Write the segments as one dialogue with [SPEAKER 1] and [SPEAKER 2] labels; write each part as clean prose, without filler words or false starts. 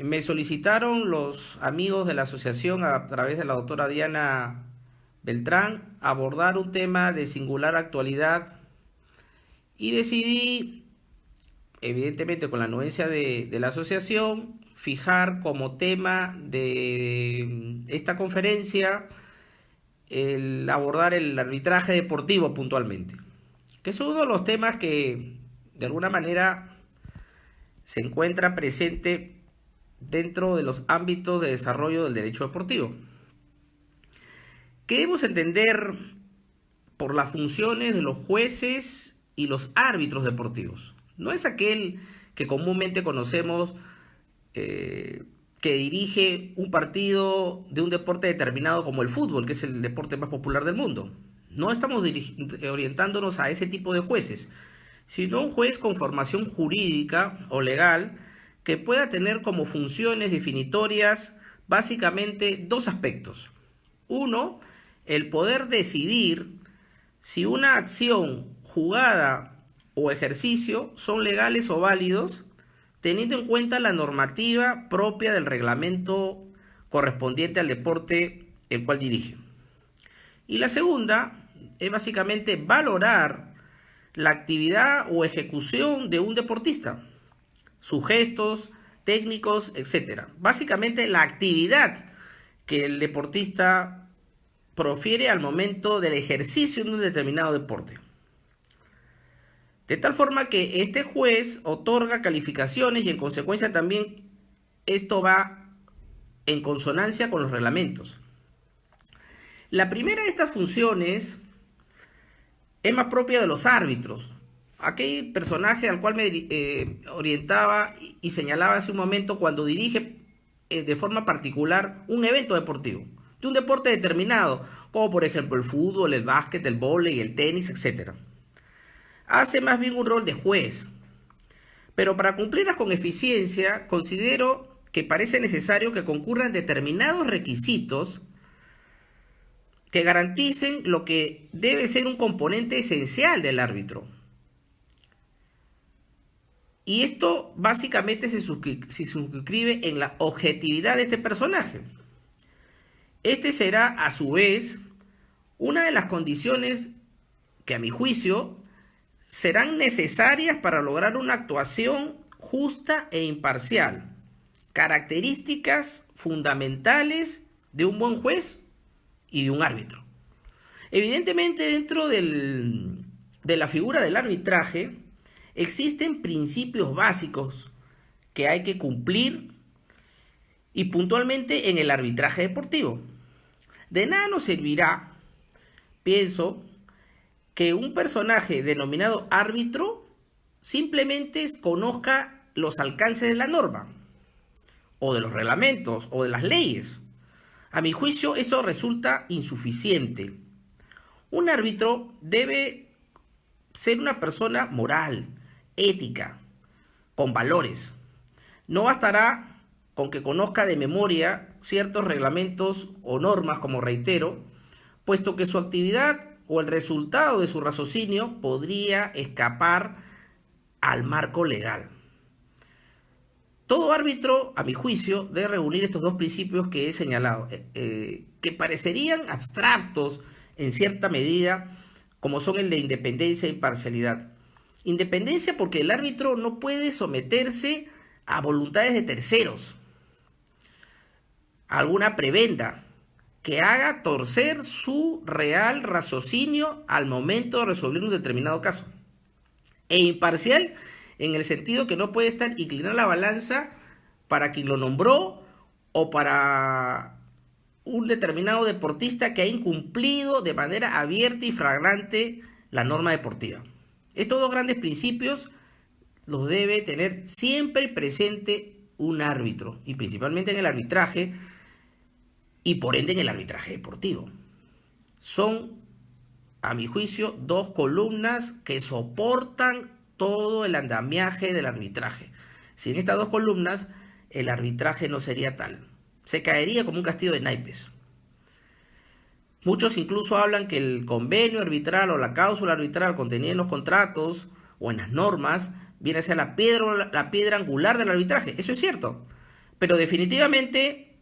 [SPEAKER 1] Me solicitaron los amigos de la asociación a través de la doctora Diana Beltrán abordar un tema de singular actualidad y decidí, evidentemente con la anuencia de la asociación, fijar como tema de esta conferencia el abordar el arbitraje deportivo puntualmente, que es uno de los temas que de alguna manera se encuentra presente dentro de los ámbitos de desarrollo del derecho deportivo. Queremos entender por las funciones de los jueces y los árbitros deportivos. No es aquel que comúnmente conocemos que dirige un partido de un deporte determinado como el fútbol, que es el deporte más popular del mundo. No estamos orientándonos a ese tipo de jueces, sino un juez con formación jurídica o legal que pueda tener como funciones definitorias básicamente dos aspectos. Uno, el poder decidir si una acción, jugada o ejercicio son legales o válidos, teniendo en cuenta la normativa propia del reglamento correspondiente al deporte el cual dirige. Y la segunda es básicamente valorar la actividad o ejecución de un deportista, sus gestos, técnicos, etc. Básicamente la actividad que el deportista profiere al momento del ejercicio de un determinado deporte. De tal forma que este juez otorga calificaciones y en consecuencia también esto va en consonancia con los reglamentos. La primera de estas funciones es más propia de los árbitros. Aquel personaje al cual me orientaba y señalaba hace un momento cuando dirige de forma particular un evento deportivo, de un deporte determinado, como por ejemplo el fútbol, el básquet, el vóley, el tenis, etc. Hace más bien un rol de juez. Pero para cumplirlas con eficiencia, considero que parece necesario que concurran determinados requisitos que garanticen lo que debe ser un componente esencial del árbitro. Y esto básicamente se suscribe en la objetividad de este personaje. Este será, a su vez, una de las condiciones que, a mi juicio, serán necesarias para lograr una actuación justa e imparcial. Características fundamentales de un buen juez y de un árbitro. Evidentemente, dentro de la figura del arbitraje, existen principios básicos que hay que cumplir y puntualmente en el arbitraje deportivo. De nada nos servirá, pienso, que un personaje denominado árbitro simplemente conozca los alcances de la norma, o de los reglamentos, o de las leyes. A mi juicio, eso resulta insuficiente. Un árbitro debe ser una persona moral, ética, con valores. No bastará con que conozca de memoria ciertos reglamentos o normas, como reitero, puesto que su actividad o el resultado de su raciocinio podría escapar al marco legal. Todo árbitro, a mi juicio, debe reunir estos dos principios que he señalado, que parecerían abstractos en cierta medida, como son el de independencia e imparcialidad. Independencia porque el árbitro no puede someterse a voluntades de terceros, a alguna prebenda que haga torcer su real raciocinio al momento de resolver un determinado caso. E imparcial en el sentido que no puede estar inclinada la balanza para quien lo nombró o para un determinado deportista que ha incumplido de manera abierta y flagrante la norma deportiva. Estos dos grandes principios los debe tener siempre presente un árbitro, y principalmente en el arbitraje, y por ende en el arbitraje deportivo. Son, a mi juicio, dos columnas que soportan todo el andamiaje del arbitraje. Sin estas dos columnas, el arbitraje no sería tal. Se caería como un castillo de naipes. Muchos incluso hablan que el convenio arbitral o la cláusula arbitral contenida en los contratos o en las normas viene a ser la piedra angular del arbitraje. Eso es cierto. Pero definitivamente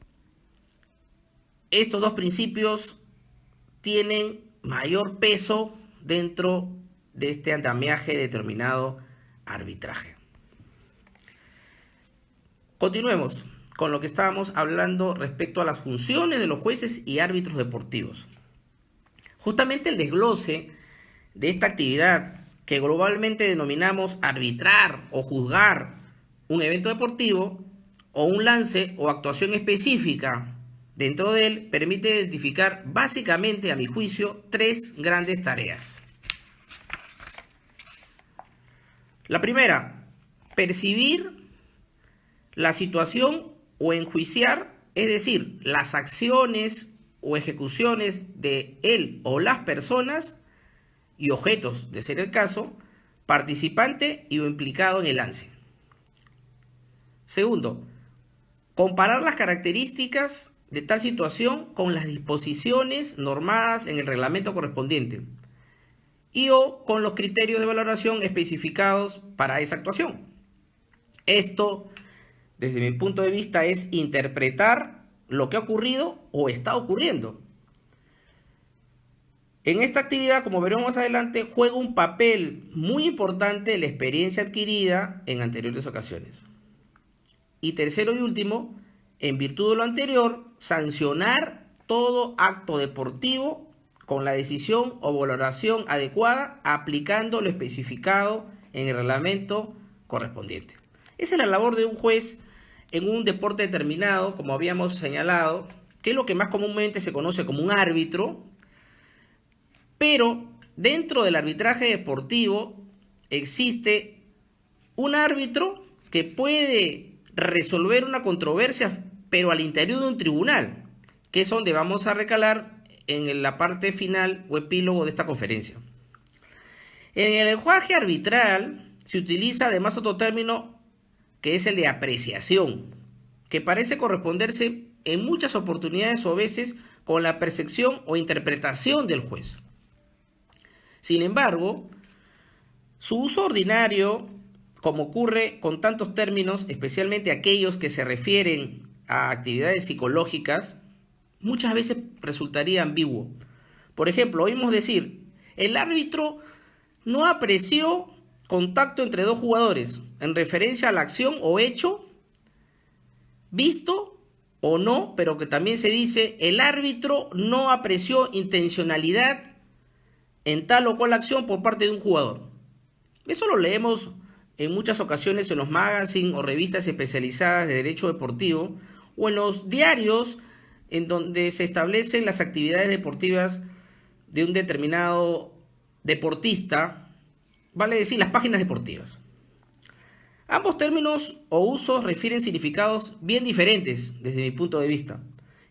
[SPEAKER 1] estos dos principios tienen mayor peso dentro de este andamiaje determinado arbitraje. Continuemos con lo que estábamos hablando respecto a las funciones de los jueces y árbitros deportivos. Justamente el desglose de esta actividad que globalmente denominamos arbitrar o juzgar un evento deportivo o un lance o actuación específica dentro de él permite identificar básicamente, a mi juicio, tres grandes tareas. La primera, percibir la situación o enjuiciar, es decir, las acciones o ejecuciones de él o las personas y objetos, de ser el caso, participante y o implicado en el lance. Segundo, comparar las características de tal situación con las disposiciones normadas en el reglamento correspondiente y o con los criterios de valoración especificados para esa actuación. Esto, desde mi punto de vista, es interpretar lo que ha ocurrido o está ocurriendo. En esta actividad, como veremos más adelante, juega un papel muy importante la experiencia adquirida en anteriores ocasiones. Y tercero y último, en virtud de lo anterior, sancionar todo acto deportivo con la decisión o valoración adecuada aplicando lo especificado en el reglamento correspondiente. Esa es la labor de un juez en un deporte determinado, como habíamos señalado, que es lo que más comúnmente se conoce como un árbitro, pero dentro del arbitraje deportivo existe un árbitro que puede resolver una controversia, pero al interior de un tribunal, que es donde vamos a recalar en la parte final o epílogo de esta conferencia. En el lenguaje arbitral se utiliza además otro término que es el de apreciación, que parece corresponderse en muchas oportunidades o veces con la percepción o interpretación del juez. Sin embargo, su uso ordinario, como ocurre con tantos términos, especialmente aquellos que se refieren a actividades psicológicas, muchas veces resultaría ambiguo. Por ejemplo, oímos decir, el árbitro no apreció contacto entre dos jugadores en referencia a la acción o hecho visto o no, pero que también se dice, el árbitro no apreció intencionalidad en tal o cual acción por parte de un jugador. Eso lo leemos en muchas ocasiones en los magazines o revistas especializadas de derecho deportivo o en los diarios en donde se establecen las actividades deportivas de un determinado deportista, vale decir, las páginas deportivas. Ambos términos o usos refieren significados bien diferentes desde mi punto de vista.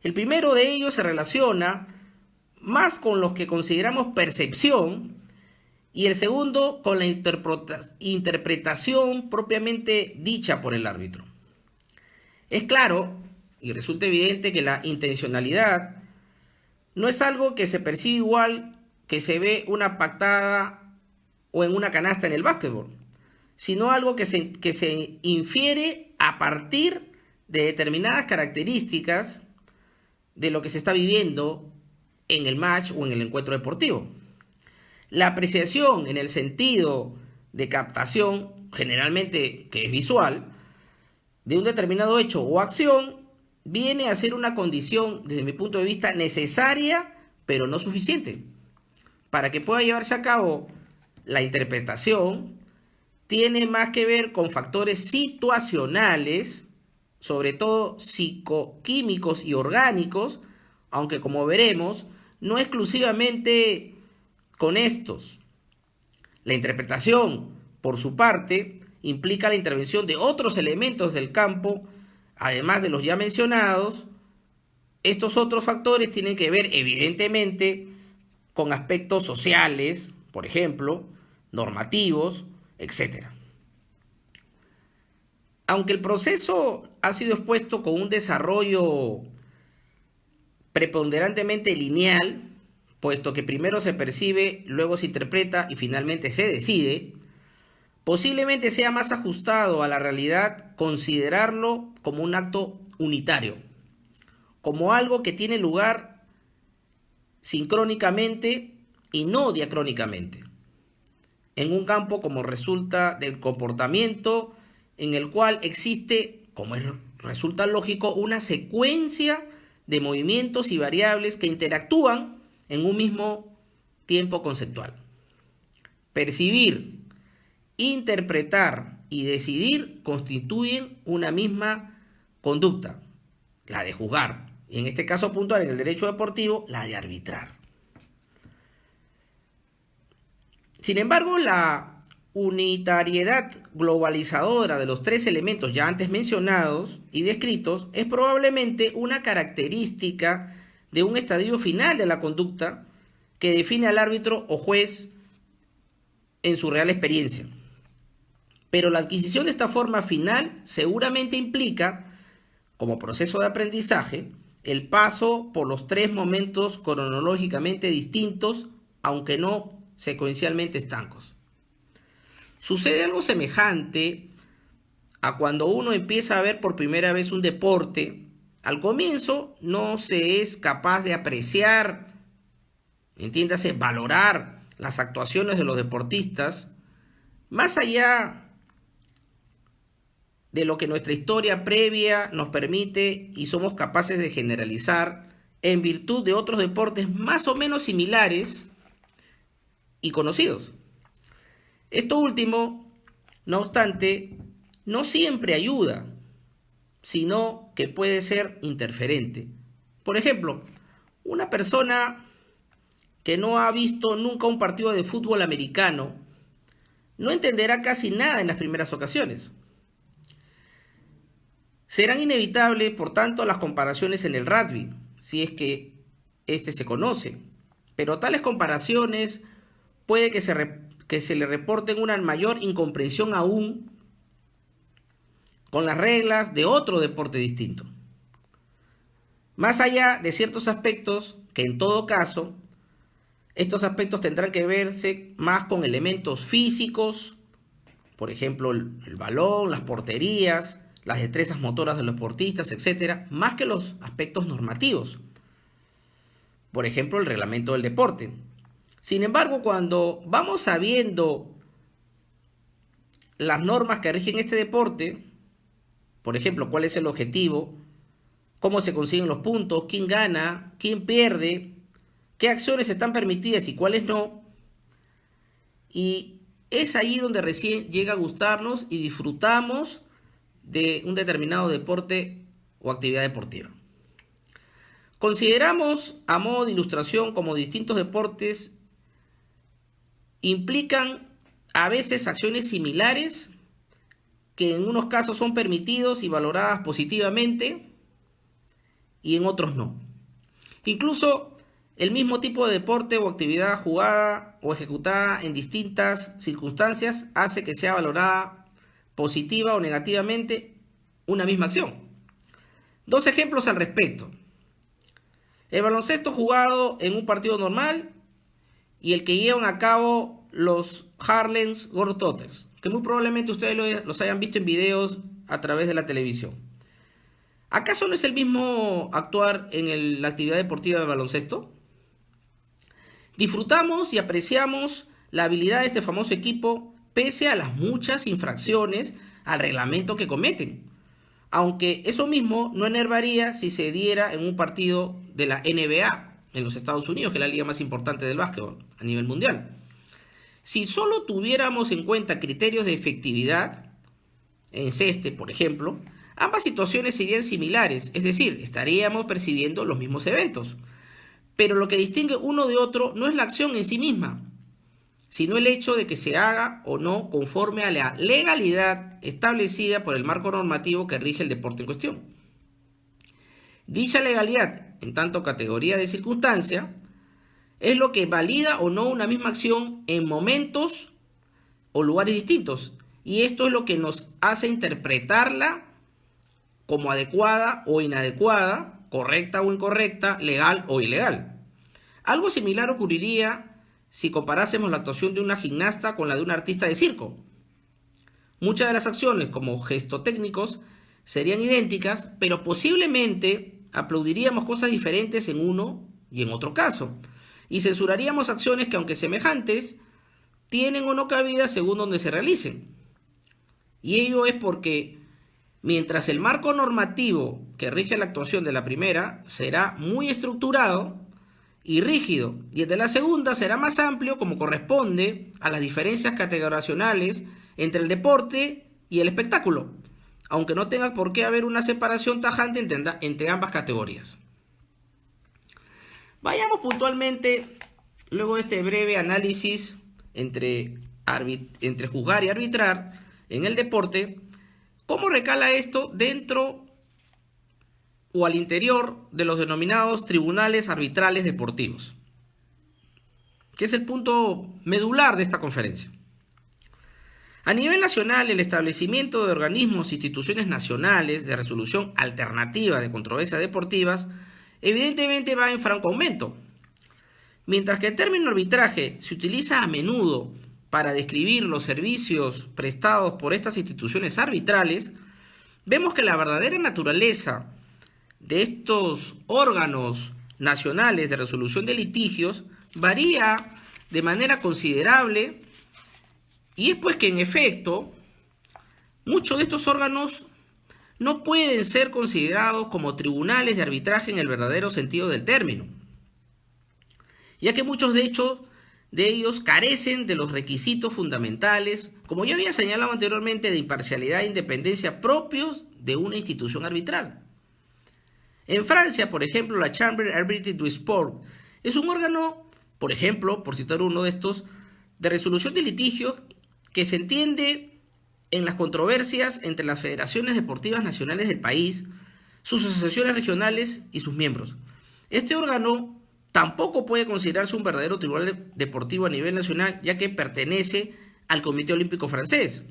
[SPEAKER 1] El primero de ellos se relaciona más con los que consideramos percepción y el segundo con la interpretación propiamente dicha por el árbitro. Es claro y resulta evidente que la intencionalidad no es algo que se percibe igual que se ve una patada o en una canasta en el básquetbol, sino algo que se infiere a partir de determinadas características de lo que se está viviendo en el match o en el encuentro deportivo. La apreciación en el sentido de captación, generalmente que es visual, de un determinado hecho o acción, viene a ser una condición, desde mi punto de vista, necesaria, pero no suficiente. Para que pueda llevarse a cabo la interpretación, tiene más que ver con factores situacionales, sobre todo psicoquímicos y orgánicos, aunque como veremos, no exclusivamente con estos. La interpretación, por su parte, implica la intervención de otros elementos del campo, además de los ya mencionados. Estos otros factores tienen que ver, evidentemente, con aspectos sociales, por ejemplo, normativos, etc. Aunque el proceso ha sido expuesto con un desarrollo preponderantemente lineal, puesto que primero se percibe, luego se interpreta y finalmente se decide, Posiblemente sea más ajustado a la realidad considerarlo como un acto unitario, como algo que tiene lugar sincrónicamente y no diacrónicamente, en un campo como resulta del comportamiento en el cual existe, resulta lógico, una secuencia de movimientos y variables que interactúan en un mismo tiempo conceptual. Percibir, interpretar y decidir constituyen una misma conducta, la de juzgar, y en este caso puntual en el derecho deportivo, la de arbitrar. Sin embargo, la unitariedad globalizadora de los tres elementos ya antes mencionados y descritos es probablemente una característica de un estadio final de la conducta que define al árbitro o juez en su real experiencia. Pero la adquisición de esta forma final seguramente implica, como proceso de aprendizaje, el paso por los tres momentos cronológicamente distintos, aunque no secuencialmente estancos. Sucede algo semejante a cuando uno empieza a ver por primera vez un deporte. Al comienzo no se es capaz de apreciar, entiéndase, valorar las actuaciones de los deportistas, más allá de lo que nuestra historia previa nos permite y somos capaces de generalizar en virtud de otros deportes más o menos similares y conocidos. Esto último, no obstante, no siempre ayuda, sino que puede ser interferente. Por ejemplo, una persona que no ha visto nunca un partido de fútbol americano no entenderá casi nada en las primeras ocasiones. Serán inevitables, por tanto, las comparaciones en el rugby, si es que este se conoce, pero tales comparaciones puede que se le reporten una mayor incomprensión aún con las reglas de otro deporte distinto. Más allá de ciertos aspectos, que en todo caso, estos aspectos tendrán que verse más con elementos físicos, por ejemplo, el balón, las porterías, las destrezas motoras de los deportistas, etc., más que los aspectos normativos. Por ejemplo, el reglamento del deporte. Sin embargo, cuando vamos sabiendo las normas que rigen este deporte, por ejemplo, cuál es el objetivo, cómo se consiguen los puntos, quién gana, quién pierde, qué acciones están permitidas y cuáles no, y es ahí donde recién llega a gustarnos y disfrutamos de un determinado deporte o actividad deportiva. Consideramos a modo de ilustración como distintos deportes implican a veces acciones similares que en unos casos son permitidos y valoradas positivamente y en otros no. Incluso el mismo tipo de deporte o actividad jugada o ejecutada en distintas circunstancias hace que sea valorada positiva o negativamente una misma acción. Dos ejemplos al respecto. El baloncesto jugado en un partido normal y el que llevan a cabo los Harlem Globetrotters, que muy probablemente ustedes los hayan visto en videos a través de la televisión. ¿Acaso no es el mismo actuar en la actividad deportiva de baloncesto? Disfrutamos y apreciamos la habilidad de este famoso equipo pese a las muchas infracciones al reglamento que cometen, aunque eso mismo no enervaría si se diera en un partido de la NBA en los Estados Unidos, que es la liga más importante del básquetbol a nivel mundial. Si solo tuviéramos en cuenta criterios de efectividad, en ceste, por ejemplo, ambas situaciones serían similares, es decir, estaríamos percibiendo los mismos eventos. Pero lo que distingue uno de otro no es la acción en sí misma, sino el hecho de que se haga o no conforme a la legalidad establecida por el marco normativo que rige el deporte en cuestión. Dicha legalidad, en tanto categoría de circunstancia, es lo que valida o no una misma acción en momentos o lugares distintos, y esto es lo que nos hace interpretarla como adecuada o inadecuada, correcta o incorrecta, legal o ilegal. Algo similar ocurriría si comparásemos la actuación de una gimnasta con la de un artista de circo. Muchas de las acciones como gestotécnicos serían idénticas, pero posiblemente aplaudiríamos cosas diferentes en uno y en otro caso, y censuraríamos acciones que, aunque semejantes, tienen o no cabida según donde se realicen. Y ello es porque mientras el marco normativo que rige la actuación de la primera será muy estructurado y rígido, y el de la segunda será más amplio como corresponde a las diferencias categorizacionales entre el deporte y el espectáculo, aunque no tenga por qué haber una separación tajante entre ambas categorías. Vayamos puntualmente, luego de este breve análisis entre juzgar y arbitrar en el deporte, cómo recala esto dentro o al interior de los denominados tribunales arbitrales deportivos, que es el punto medular de esta conferencia. A nivel nacional, el establecimiento de organismos e instituciones nacionales de resolución alternativa de controversias deportivas evidentemente va en franco aumento. Mientras que el término arbitraje se utiliza a menudo para describir los servicios prestados por estas instituciones arbitrales, vemos que la verdadera naturaleza de estos órganos nacionales de resolución de litigios varía de manera considerable, y es pues que en efecto muchos de estos órganos no pueden ser considerados como tribunales de arbitraje en el verdadero sentido del término, ya que muchos de ellos carecen de los requisitos fundamentales, como ya había señalado anteriormente, de imparcialidad e independencia propios de una institución arbitral. En Francia, por ejemplo, la Chambre arbitrale du sport es un órgano, por ejemplo, por citar uno de estos, de resolución de litigios que se entiende en las controversias entre las federaciones deportivas nacionales del país, sus asociaciones regionales y sus miembros. Este órgano tampoco puede considerarse un verdadero tribunal deportivo a nivel nacional, ya que pertenece al Comité Olímpico Francés.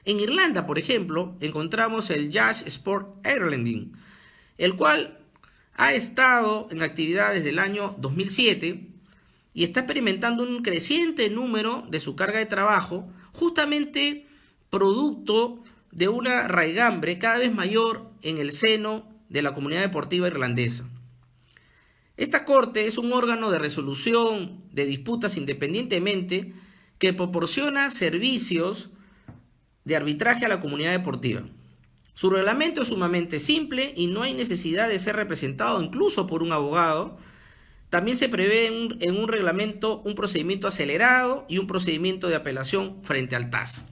[SPEAKER 1] En Irlanda, por ejemplo, encontramos el Jazz Sport Ireland, el cual ha estado en actividad desde el año 2007 y está experimentando un creciente número de su carga de trabajo, justamente producto de una raigambre cada vez mayor en el seno de la comunidad deportiva irlandesa. Esta corte es un órgano de resolución de disputas independientemente que proporciona servicios de arbitraje a la comunidad deportiva. Su reglamento es sumamente simple y no hay necesidad de ser representado incluso por un abogado. También se prevé en un reglamento un procedimiento acelerado y un procedimiento de apelación frente al TAS.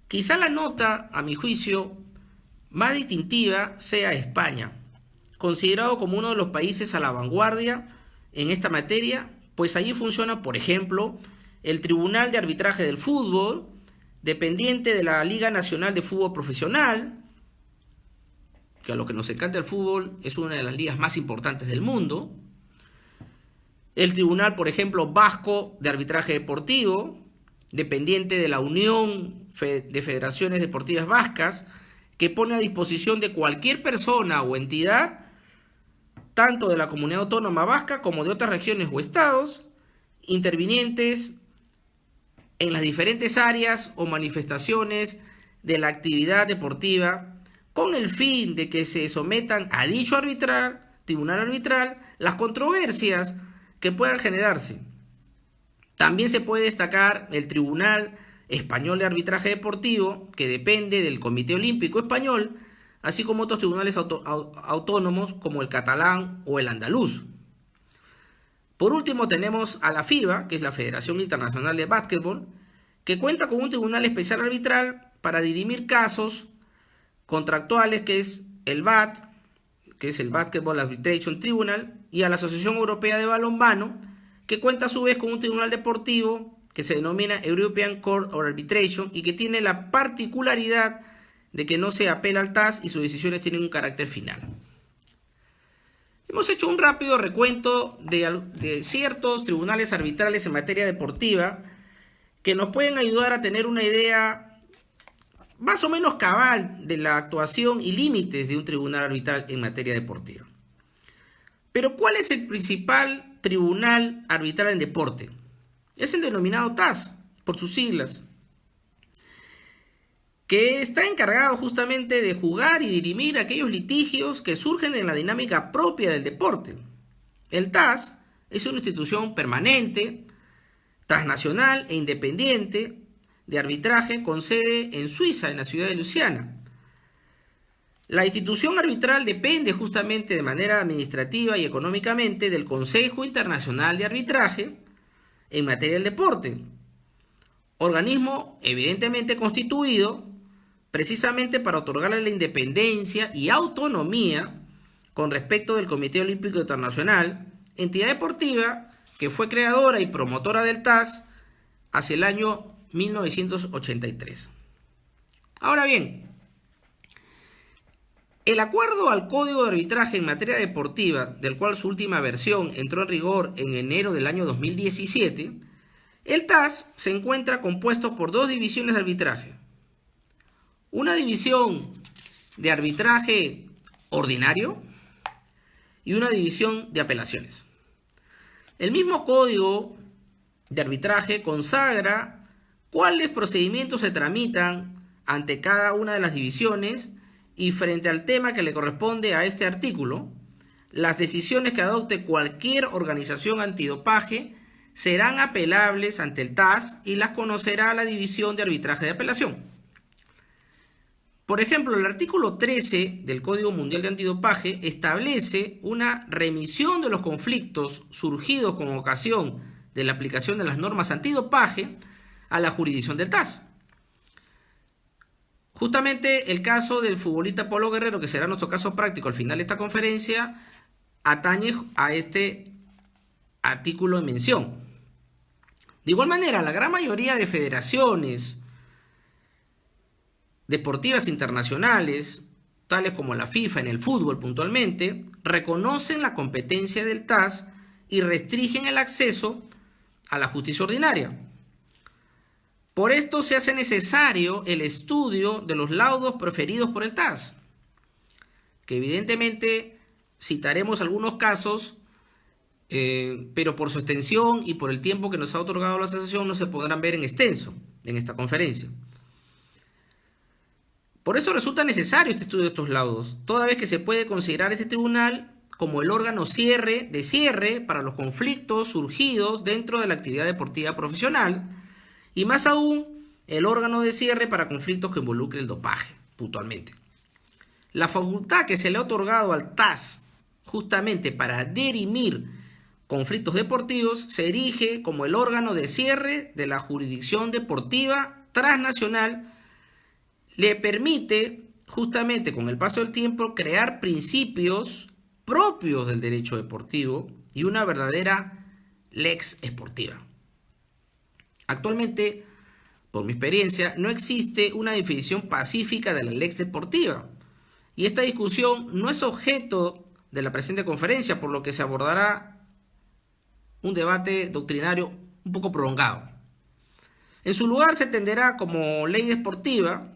[SPEAKER 1] Quizá la nota, a mi juicio, más distintiva sea España, considerado como uno de los países a la vanguardia en esta materia, pues allí funciona, por ejemplo, el Tribunal de Arbitraje del Fútbol, dependiente de la Liga Nacional de Fútbol Profesional, que a lo que nos encanta el fútbol es una de las ligas más importantes del mundo. El Tribunal, por ejemplo, Vasco de Arbitraje Deportivo, dependiente de la Unión de Federaciones Deportivas Vascas, que pone a disposición de cualquier persona o entidad, tanto de la comunidad autónoma vasca como de otras regiones o estados, intervinientes en las diferentes áreas o manifestaciones de la actividad deportiva, con el fin de que se sometan a dicho tribunal arbitral las controversias que puedan generarse. También se puede destacar el Tribunal Español de Arbitraje Deportivo, que depende del Comité Olímpico Español, así como otros tribunales autónomos como el catalán o el andaluz. Por último tenemos a la FIBA, que es la Federación Internacional de Básquetbol, que cuenta con un tribunal especial arbitral para dirimir casos contractuales, que es el BAT, que es el Basketball Arbitration Tribunal, y a la Asociación Europea de Balonmano, que cuenta a su vez con un tribunal deportivo que se denomina European Court of Arbitration y que tiene la particularidad de que no se apela al TAS y sus decisiones tienen un carácter final. Hemos hecho un rápido recuento de ciertos tribunales arbitrales en materia deportiva que nos pueden ayudar a tener una idea más o menos cabal de la actuación y límites de un tribunal arbitral en materia deportiva. Pero ¿cuál es el principal tribunal arbitral en deporte? Es el denominado TAS, por sus siglas. que está encargado justamente de jugar y dirimir aquellos litigios que surgen en la dinámica propia del deporte. El TAS es una institución permanente, transnacional e independiente de arbitraje con sede en Suiza, en la ciudad de Luisiana. La institución arbitral depende justamente de manera administrativa y económicamente del Consejo Internacional de Arbitraje en materia del deporte, organismo evidentemente constituido precisamente para otorgarle la independencia y autonomía con respecto del Comité Olímpico Internacional, entidad deportiva que fue creadora y promotora del TAS hacia el año 1983. Ahora bien, el acuerdo al Código de Arbitraje en materia deportiva, del cual su última versión entró en rigor en enero del año 2017, el TAS se encuentra compuesto por dos divisiones de arbitraje. Una división de arbitraje ordinario y una división de apelaciones. El mismo Código de Arbitraje consagra cuáles procedimientos se tramitan ante cada una de las divisiones y frente al tema que le corresponde a este artículo, las decisiones que adopte cualquier organización antidopaje serán apelables ante el TAS y las conocerá la División de Arbitraje de Apelación. Por ejemplo, el artículo 13 del Código Mundial de Antidopaje establece una remisión de los conflictos surgidos con ocasión de la aplicación de las normas antidopaje a la jurisdicción del TAS. Justamente el caso del futbolista Polo Guerrero, que será nuestro caso práctico al final de esta conferencia, atañe a este artículo en mención. De igual manera, la gran mayoría de federaciones deportivas internacionales, tales como la FIFA en el fútbol puntualmente, reconocen la competencia del TAS y restringen el acceso a la justicia ordinaria. Por esto se hace necesario el estudio de los laudos preferidos por el TAS, que evidentemente citaremos algunos casos, pero por su extensión y por el tiempo que nos ha otorgado la asociación no se podrán ver en extenso en esta conferencia. Por eso resulta necesario este estudio de estos laudos, toda vez que se puede considerar este tribunal como el órgano de cierre para los conflictos surgidos dentro de la actividad deportiva profesional y más aún el órgano de cierre para conflictos que involucren el dopaje, puntualmente. La facultad que se le ha otorgado al TAS justamente para dirimir conflictos deportivos se erige como el órgano de cierre de la jurisdicción deportiva transnacional. Le permite, justamente con el paso del tiempo, crear principios propios del derecho deportivo y una verdadera lex esportiva. Actualmente, por mi experiencia, no existe una definición pacífica de la lex deportiva y esta discusión no es objeto de la presente conferencia, por lo que se abordará un debate doctrinario un poco prolongado. En su lugar se entenderá como ley deportiva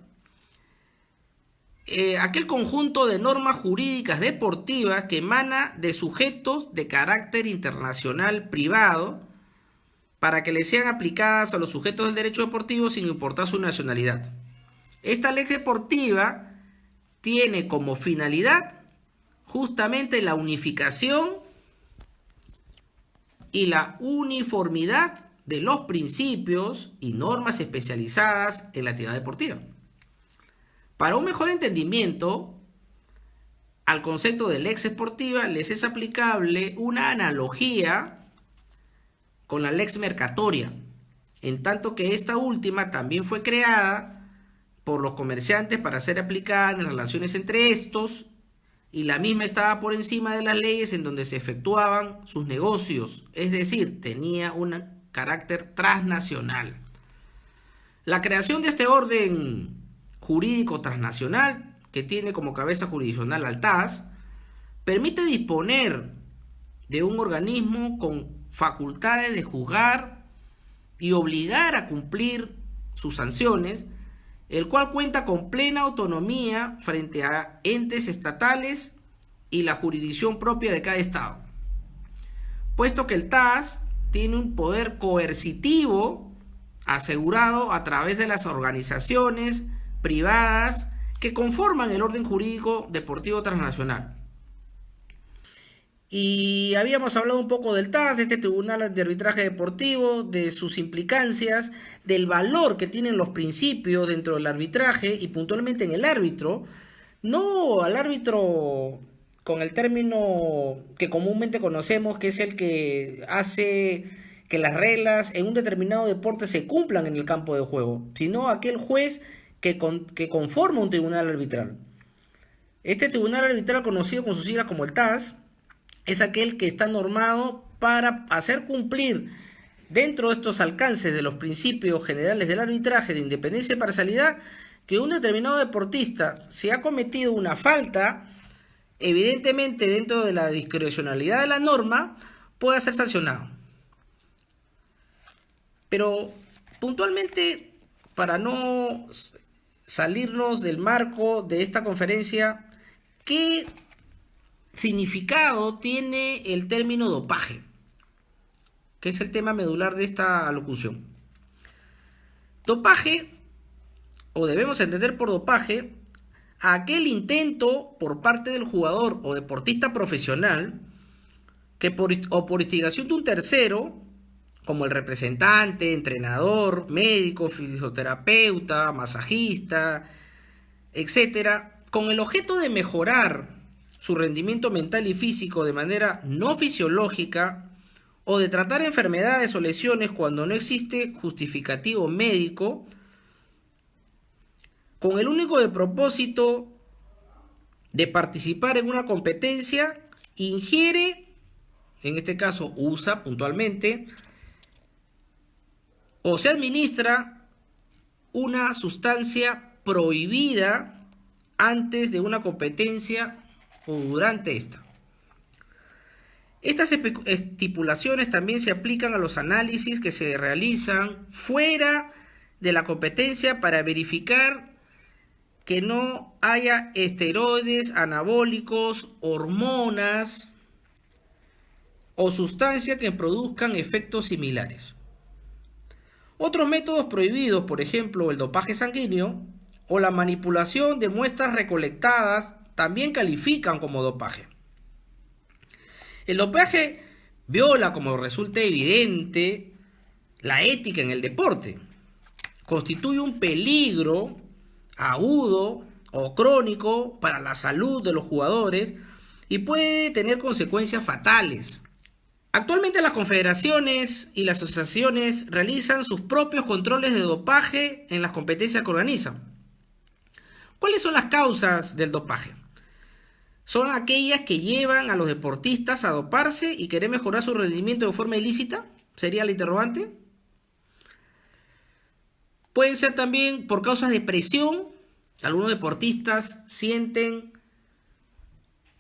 [SPEAKER 1] aquel conjunto de normas jurídicas deportivas que emana de sujetos de carácter internacional privado para que le sean aplicadas a los sujetos del derecho deportivo sin importar su nacionalidad. Esta ley deportiva tiene como finalidad justamente la unificación y la uniformidad de los principios y normas especializadas en la actividad deportiva. Para un mejor entendimiento al concepto de lex esportiva les es aplicable una analogía con la lex mercatoria, en tanto que esta última también fue creada por los comerciantes para ser aplicada en relaciones entre estos y la misma estaba por encima de las leyes en donde se efectuaban sus negocios, es decir, tenía un carácter transnacional. La creación de este orden jurídico transnacional, que tiene como cabeza jurisdiccional al TAS, permite disponer de un organismo con facultades de juzgar y obligar a cumplir sus sanciones, el cual cuenta con plena autonomía frente a entes estatales y la jurisdicción propia de cada estado, puesto que el TAS tiene un poder coercitivo asegurado a través de las organizaciones privadas que conforman el orden jurídico deportivo transnacional. Y habíamos hablado un poco del TAS, de este Tribunal de Arbitraje Deportivo, de sus implicancias, del valor que tienen los principios dentro del arbitraje y puntualmente en el árbitro. No al árbitro con el término que comúnmente conocemos, que es el que hace que las reglas en un determinado deporte se cumplan en el campo de juego, sino aquel juez que conforma un tribunal arbitral. Este tribunal arbitral, conocido con sus siglas como el TAS, es aquel que está normado para hacer cumplir dentro de estos alcances de los principios generales del arbitraje de independencia y parcialidad, que un determinado deportista, si ha cometido una falta, evidentemente dentro de la discrecionalidad de la norma, pueda ser sancionado. Pero puntualmente, para no salirnos del marco de esta conferencia, ¿qué significado tiene el término dopaje? Que es el tema medular de esta alocución. Dopaje, o debemos entender por dopaje, aquel intento por parte del jugador o deportista profesional que por instigación de un tercero, como el representante, entrenador, médico, fisioterapeuta, masajista, etcétera, con el objeto de mejorar su rendimiento mental y físico de manera no fisiológica o de tratar enfermedades o lesiones cuando no existe justificativo médico, con el único de propósito de participar en una competencia, ingiere, en este caso usa puntualmente, o se administra una sustancia prohibida antes de una competencia o durante esta. Estas estipulaciones también se aplican a los análisis que se realizan fuera de la competencia para verificar que no haya esteroides, anabólicos, hormonas o sustancias que produzcan efectos similares. Otros métodos prohibidos, por ejemplo, el dopaje sanguíneo o la manipulación de muestras recolectadas, también califican como dopaje. El dopaje viola, como resulta evidente, la ética en el deporte. Constituye un peligro agudo o crónico para la salud de los jugadores y puede tener consecuencias fatales. Actualmente las confederaciones y las asociaciones realizan sus propios controles de dopaje en las competencias que organizan. ¿Cuáles son las causas del dopaje? ¿Son aquellas que llevan a los deportistas a doparse y querer mejorar su rendimiento de forma ilícita? ¿Sería el interrogante? Pueden ser también por causas de presión. Algunos deportistas sienten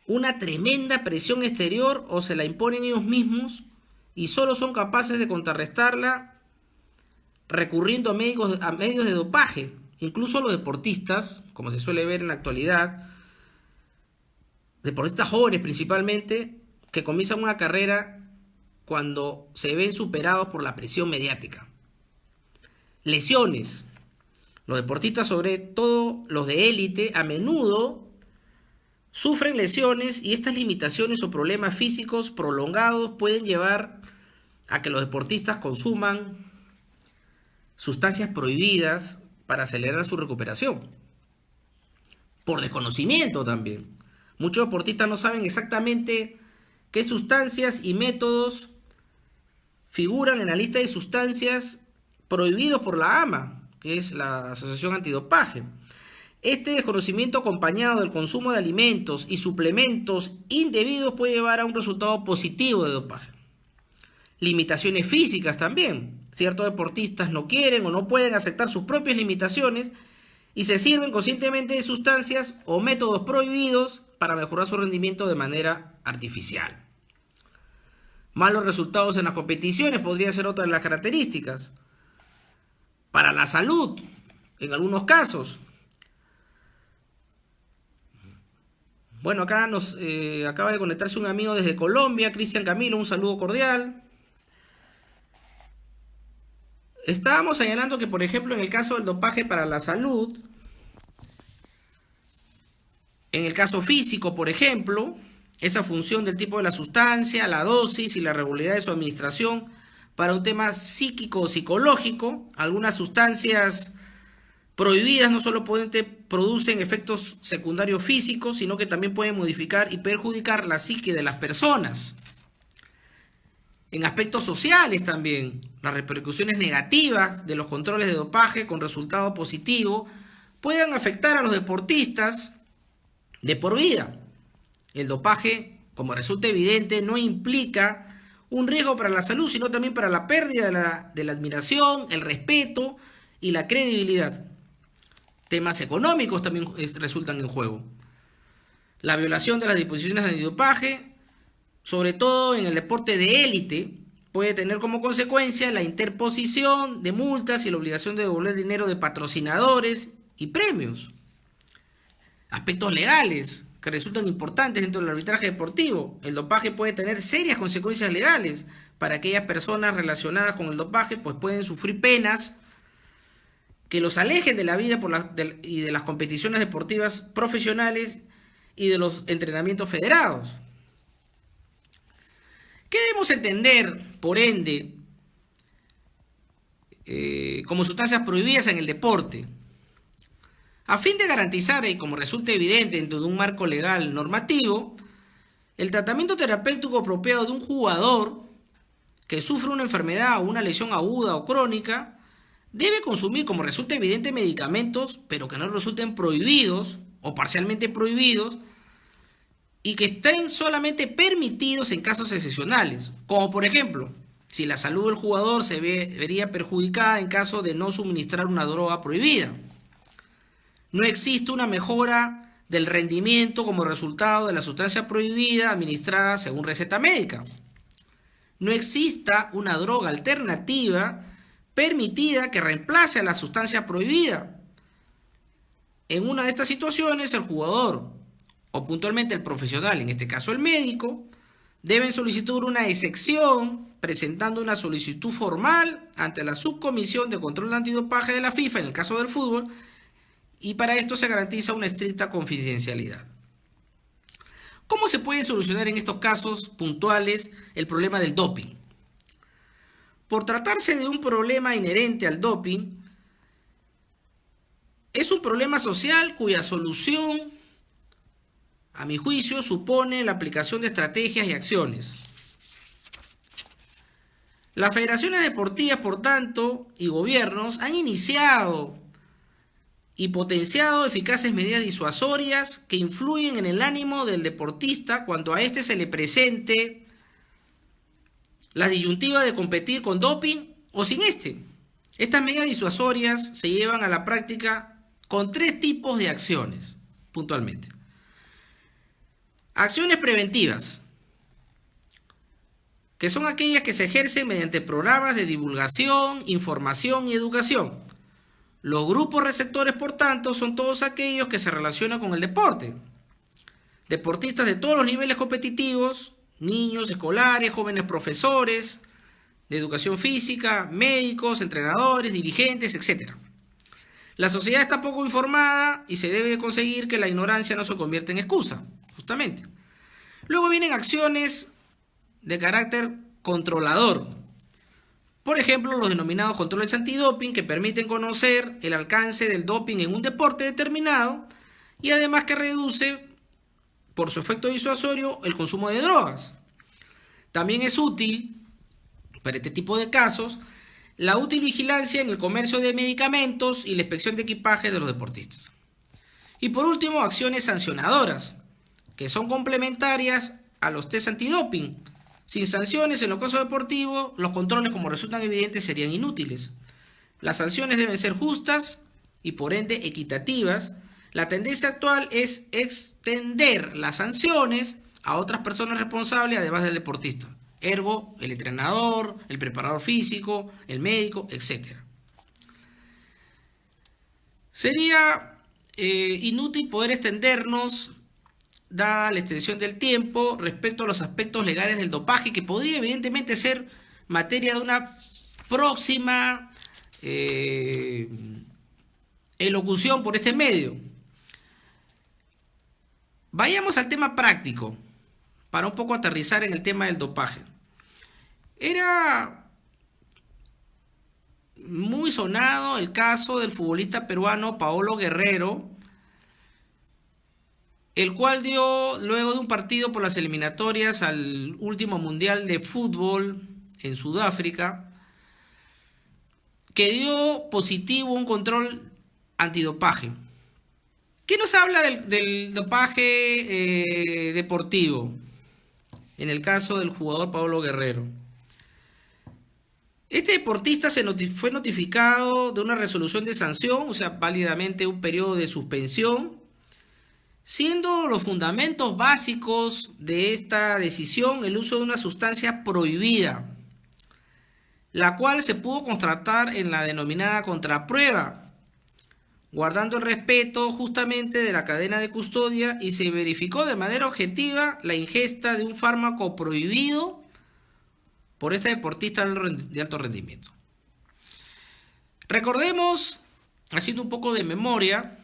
[SPEAKER 1] una tremenda presión exterior o se la imponen ellos mismos y solo son capaces de contrarrestarla recurriendo a medios de dopaje. Incluso los deportistas, como se suele ver en la actualidad, deportistas jóvenes principalmente, que comienzan una carrera cuando se ven superados por la presión mediática. Lesiones. Los deportistas, sobre todo los de élite, a menudo sufren lesiones y estas limitaciones o problemas físicos prolongados pueden llevar a que los deportistas consuman sustancias prohibidas para acelerar su recuperación. Por desconocimiento también. Muchos deportistas no saben exactamente qué sustancias y métodos figuran en la lista de sustancias prohibidos por la AMA, que es la Asociación Antidopaje. Este desconocimiento acompañado del consumo de alimentos y suplementos indebidos puede llevar a un resultado positivo de dopaje. Limitaciones físicas también. Ciertos deportistas no quieren o no pueden aceptar sus propias limitaciones y se sirven conscientemente de sustancias o métodos prohibidos para mejorar su rendimiento de manera artificial. Malos resultados en las competiciones podría ser otra de las características. Para la salud, en algunos casos. Bueno, acá nos acaba de conectarse un amigo desde Colombia, Cristian Camilo, un saludo cordial. Estábamos señalando que, por ejemplo, en el caso del dopaje para la salud, En el caso físico, por ejemplo, esa función del tipo de la sustancia, la dosis y la regularidad de su administración. Para un tema psíquico o psicológico, algunas sustancias prohibidas no solo producen efectos secundarios físicos, sino que también pueden modificar y perjudicar la psique de las personas. En aspectos sociales también, las repercusiones negativas de los controles de dopaje con resultado positivo pueden afectar a los deportistas de por vida. El dopaje, como resulta evidente, no implica un riesgo para la salud, sino también para la pérdida de la admiración, el respeto y la credibilidad. Temas económicos también resultan en juego. La violación de las disposiciones antidopaje, sobre todo en el deporte de élite, puede tener como consecuencia la interposición de multas y la obligación de devolver dinero de patrocinadores y premios. Aspectos legales que resultan importantes dentro del arbitraje deportivo. El dopaje puede tener serias consecuencias legales. Para aquellas personas relacionadas con el dopaje, pues pueden sufrir penas que los alejen de la vida y de las competiciones deportivas profesionales y de los entrenamientos federados. ¿Qué debemos entender, por ende, como sustancias prohibidas en el deporte? A fin de garantizar, y como resulta evidente dentro de un marco legal normativo, el tratamiento terapéutico apropiado de un jugador que sufre una enfermedad o una lesión aguda o crónica debe consumir, como resulta evidente, medicamentos, pero que no resulten prohibidos o parcialmente prohibidos y que estén solamente permitidos en casos excepcionales, como por ejemplo, si la salud del jugador se vería perjudicada en caso de no suministrar una droga prohibida. No existe una mejora del rendimiento como resultado de la sustancia prohibida administrada según receta médica. No exista una droga alternativa permitida que reemplace a la sustancia prohibida. En una de estas situaciones, el jugador, o puntualmente el profesional, en este caso el médico, deben solicitar una excepción presentando una solicitud formal ante la Subcomisión de Control Antidopaje de la FIFA, en el caso del fútbol, y para esto se garantiza una estricta confidencialidad. ¿Cómo se puede solucionar en estos casos puntuales el problema del doping? Por tratarse de un problema inherente al doping, es un problema social cuya solución, a mi juicio, supone la aplicación de estrategias y acciones. Las federaciones deportivas, por tanto, y gobiernos han iniciado y potenciado eficaces medidas disuasorias que influyen en el ánimo del deportista cuando a éste se le presente la disyuntiva de competir con doping o sin este. Estas medidas disuasorias se llevan a la práctica con tres tipos de acciones, puntualmente. Acciones preventivas, que son aquellas que se ejercen mediante programas de divulgación, información y educación. Los grupos receptores, por tanto, son todos aquellos que se relacionan con el deporte. Deportistas de todos los niveles competitivos, niños, escolares, jóvenes profesores de educación física, médicos, entrenadores, dirigentes, etc. La sociedad está poco informada y se debe conseguir que la ignorancia no se convierta en excusa, justamente. Luego vienen acciones de carácter controlador. Por ejemplo, los denominados controles antidoping, que permiten conocer el alcance del doping en un deporte determinado y además que reduce, por su efecto disuasorio, el consumo de drogas. También es útil, para este tipo de casos, la útil vigilancia en el comercio de medicamentos y la inspección de equipaje de los deportistas. Y por último, acciones sancionadoras, que son complementarias a los test antidoping. Sin sanciones en los casos deportivos, los controles, como resultan evidentes, serían inútiles. Las sanciones deben ser justas y por ende equitativas. La tendencia actual es extender las sanciones a otras personas responsables además del deportista. Ergo, el entrenador, el preparador físico, el médico, etc. Sería inútil poder extendernos, dada la extensión del tiempo, respecto a los aspectos legales del dopaje, que podría evidentemente ser materia de una próxima elocución por este medio. Vayamos al tema práctico, para un poco aterrizar en el tema del dopaje. Era muy sonado el caso del futbolista peruano Paolo Guerrero, el cual dio, luego de un partido por las eliminatorias al último mundial de fútbol en Sudáfrica, que dio positivo un control antidopaje. ¿Qué nos habla del dopaje deportivo? En el caso del jugador Paolo Guerrero. Este deportista fue notificado de una resolución de sanción, o sea, válidamente un periodo de suspensión, siendo los fundamentos básicos de esta decisión el uso de una sustancia prohibida, la cual se pudo constatar en la denominada contraprueba, guardando el respeto justamente de la cadena de custodia, y se verificó de manera objetiva la ingesta de un fármaco prohibido por este deportista de alto rendimiento. Recordemos, haciendo un poco de memoria,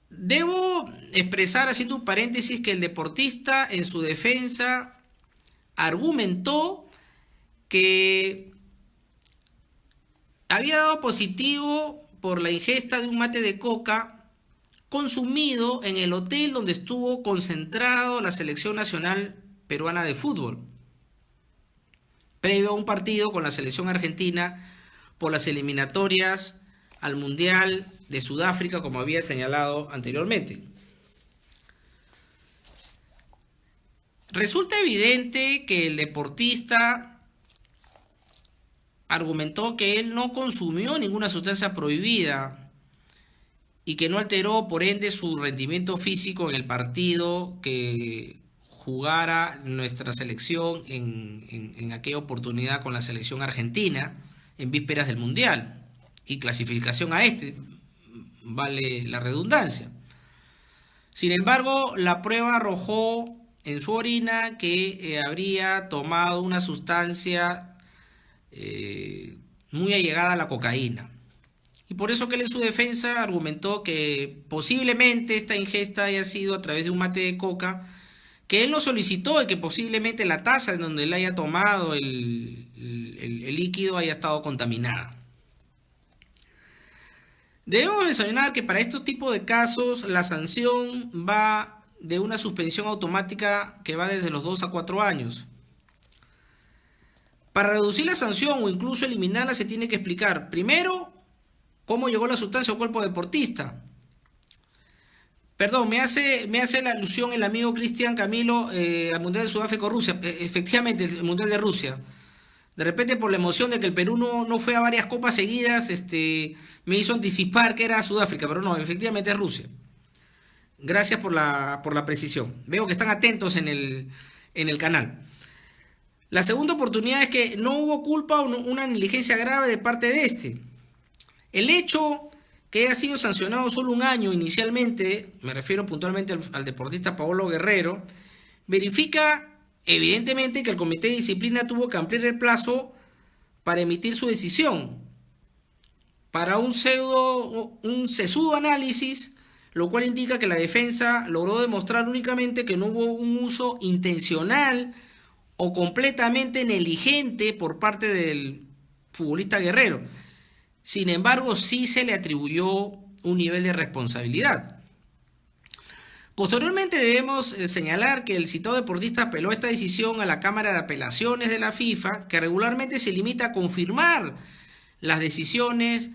[SPEAKER 1] debo expresar, haciendo un paréntesis, que el deportista en su defensa argumentó que había dado positivo por la ingesta de un mate de coca consumido en el hotel donde estuvo concentrado la selección nacional peruana de fútbol, previo a un partido con la selección argentina por las eliminatorias al Mundial de Sudáfrica, como había señalado anteriormente. Resulta evidente que el deportista argumentó que él no consumió ninguna sustancia prohibida y que no alteró por ende su rendimiento físico en el partido que jugara nuestra selección en aquella oportunidad con la selección argentina en vísperas del Mundial y clasificación a este, vale la redundancia. Sin embargo, la prueba arrojó en su orina que habría tomado una sustancia muy allegada a la cocaína. Y por eso que él en su defensa argumentó que posiblemente esta ingesta haya sido a través de un mate de coca, que él no solicitó, y que posiblemente la taza en donde él haya tomado el líquido haya estado contaminada. Debemos mencionar que para estos tipos de casos la sanción va de una suspensión automática que va desde los 2 a 4 años. Para reducir la sanción o incluso eliminarla se tiene que explicar primero cómo llegó la sustancia al cuerpo deportista. Perdón, me hace la alusión el amigo Cristian Camilo al Mundial de Sudáfrica o Rusia. Efectivamente, el Mundial de Rusia. De repente, por la emoción de que el Perú no fue a varias copas seguidas, me hizo anticipar que era Sudáfrica, pero no, efectivamente es Rusia. Gracias por la precisión. Veo que están atentos en el canal. La segunda oportunidad es que no hubo culpa o una negligencia grave de parte de este. El hecho que haya sido sancionado solo un año inicialmente, me refiero puntualmente al deportista Paolo Guerrero, verifica evidentemente que el Comité de Disciplina tuvo que ampliar el plazo para emitir su decisión, para un sesudo análisis, lo cual indica que la defensa logró demostrar únicamente que no hubo un uso intencional o completamente negligente por parte del futbolista Guerrero. Sin embargo, sí se le atribuyó un nivel de responsabilidad. Posteriormente debemos señalar que el citado deportista apeló esta decisión a la Cámara de Apelaciones de la FIFA, que regularmente se limita a confirmar las decisiones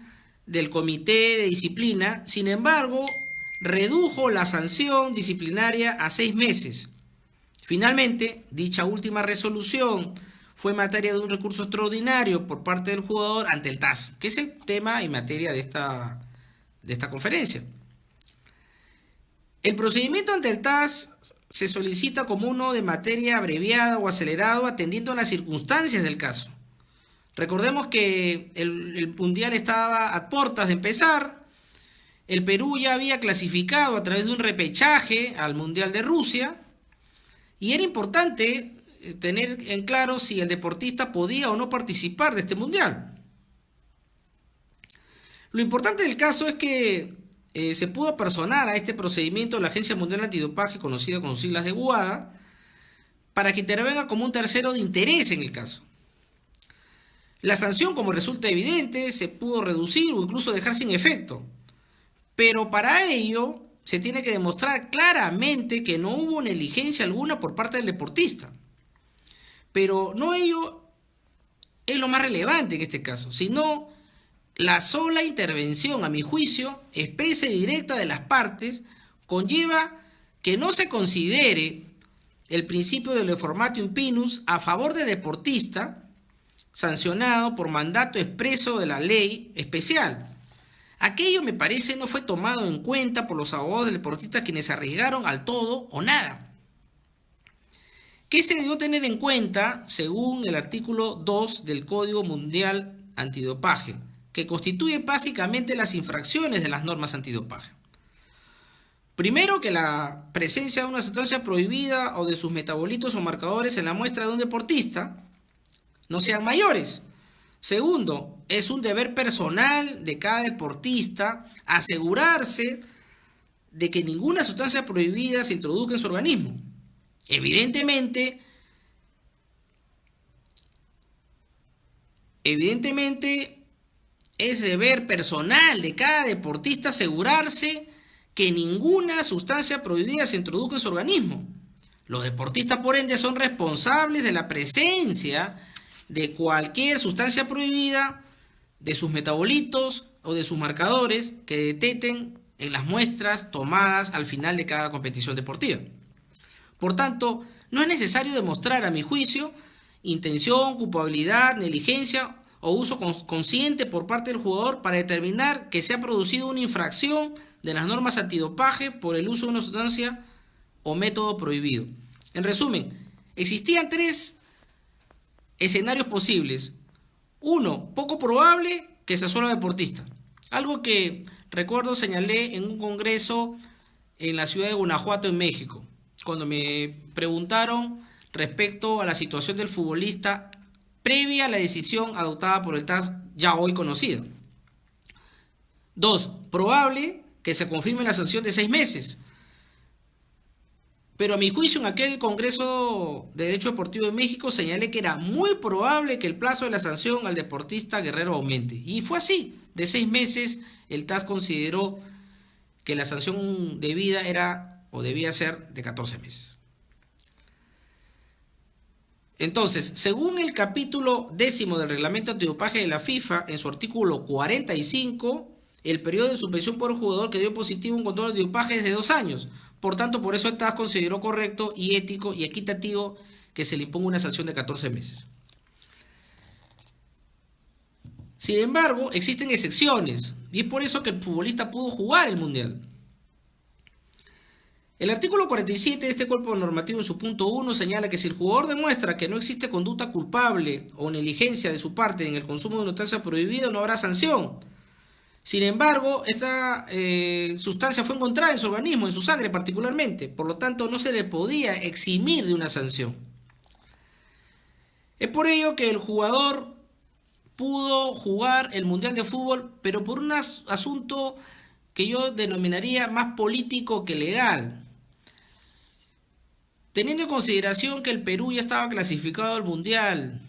[SPEAKER 1] del Comité de Disciplina. Sin embargo, redujo la sanción disciplinaria a 6 meses. Finalmente, dicha última resolución fue materia de un recurso extraordinario por parte del jugador ante el TAS, que es el tema y materia de esta conferencia. El procedimiento ante el TAS se solicita como uno de materia abreviada o acelerado, atendiendo a las circunstancias del caso. Recordemos que el Mundial estaba a puertas de empezar. El Perú ya había clasificado a través de un repechaje al Mundial de Rusia. Y era importante tener en claro si el deportista podía o no participar de este mundial. Lo importante del caso es que se pudo personar a este procedimiento la Agencia Mundial Antidopaje, conocida con sus siglas de WADA, para que intervenga como un tercero de interés en el caso. La sanción, como resulta evidente, se pudo reducir o incluso dejar sin efecto, pero para ello se tiene que demostrar claramente que no hubo negligencia alguna por parte del deportista. Pero no ello es lo más relevante en este caso, sino la sola intervención, a mi juicio, expresa y directa de las partes, conlleva que no se considere el principio del reformatio impinus a favor del deportista, sancionado por mandato expreso de la ley especial. Aquello, me parece, no fue tomado en cuenta por los abogados del deportista, quienes arriesgaron al todo o nada. ¿Qué se debió tener en cuenta según el artículo 2 del Código Mundial Antidopaje, que constituye básicamente las infracciones de las normas antidopaje? Primero, que la presencia de una sustancia prohibida o de sus metabolitos o marcadores en la muestra de un deportista no sean mayores. Segundo, es un deber personal de cada deportista asegurarse de que ninguna sustancia prohibida se introduzca en su organismo. Evidentemente, es deber personal de cada deportista asegurarse que ninguna sustancia prohibida se introduzca en su organismo. Los deportistas, por ende, son responsables de la presencia de cualquier sustancia prohibida, de sus metabolitos o de sus marcadores que detecten en las muestras tomadas al final de cada competición deportiva. Por tanto, no es necesario demostrar, a mi juicio, intención, culpabilidad, negligencia o uso consciente por parte del jugador para determinar que se ha producido una infracción de las normas antidopaje por el uso de una sustancia o método prohibido. En resumen, existían tres escenarios posibles. Uno, poco probable que se asole al deportista. Algo que recuerdo señalé en un congreso en la ciudad de Guanajuato, en México, cuando me preguntaron respecto a la situación del futbolista previa a la decisión adoptada por el TAS ya hoy conocida. Dos, probable que se confirme la sanción de 6 meses. Pero a mi juicio, en aquel Congreso de Derecho Deportivo de México señalé que era muy probable que el plazo de la sanción al deportista Guerrero aumente. Y fue así. De 6 meses, el TAS consideró que la sanción debida era o debía ser de 14 meses. Entonces, según el capítulo 10 del reglamento antidopaje de la FIFA, en su artículo 45, el periodo de suspensión por el jugador que dio positivo un control de dopaje es de 2 años. Por tanto, por eso el TAS consideró correcto y ético y equitativo que se le imponga una sanción de 14 meses. Sin embargo, existen excepciones y es por eso que el futbolista pudo jugar el Mundial. El artículo 47 de este cuerpo normativo, en su punto 1, señala que si el jugador demuestra que no existe conducta culpable o negligencia de su parte en el consumo de una sustancia prohibida, no habrá sanción. Sin embargo, esta sustancia fue encontrada en su organismo, en su sangre particularmente, por lo tanto no se le podía eximir de una sanción. Es por ello que el jugador pudo jugar el Mundial de Fútbol, pero por un asunto que yo denominaría más político que legal. Teniendo en consideración que el Perú ya estaba clasificado al Mundial